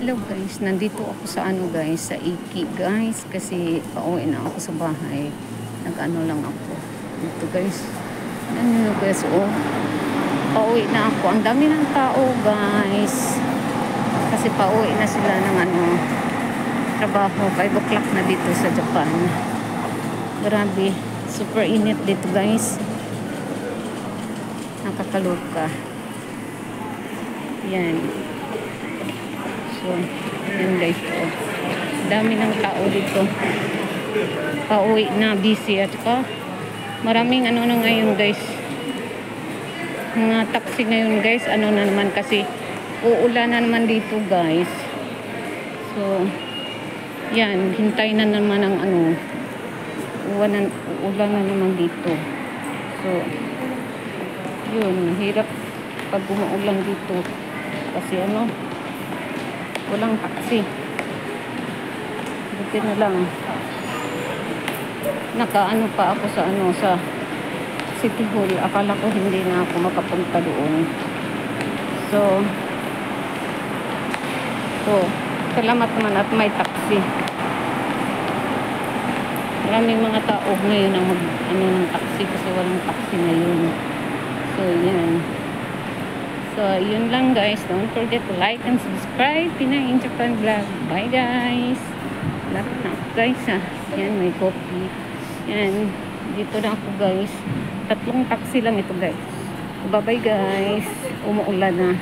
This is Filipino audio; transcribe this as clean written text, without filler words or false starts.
Hello guys, nandito ako sa guys, sa Iki guys, kasi pauwi na ako sa bahay. Nag-ano lang ako. Dito guys. Ano guys, oh. Pauwi na ako. Ang dami ng tao guys. Kasi pauwi na sila ng trabaho. 5 o'clock na dito sa Japan. Grabe, super init dito guys. Nakakaloka. Yan. So, yan guys, oh. Dami ng tao dito. Pauwi na, busy at maraming na ngayon guys. Mga taxi ngayon guys, na naman kasi uulan na naman dito guys. So, yan, hintay na naman ang uulan na naman dito. So, yun, hirap pag umuulan dito. Kasi walang taxi. Buti na lang. Nakaano pa ako sa City Hall. Akala ko hindi na ako makapunta doon. So, salamat naman at may taxi. Maraming mga tao ngayon ang ng taxi kasi walang taxi ngayon. So, yan. So, yun lang guys. Don't forget to like and subscribe. Pinay in Japan Vlog. Bye guys. Lapit na ako guys ha. Yan, may coffee. Yan. Dito na ako guys. 3 taxi lang ito guys. Bye bye guys. Umuulan na.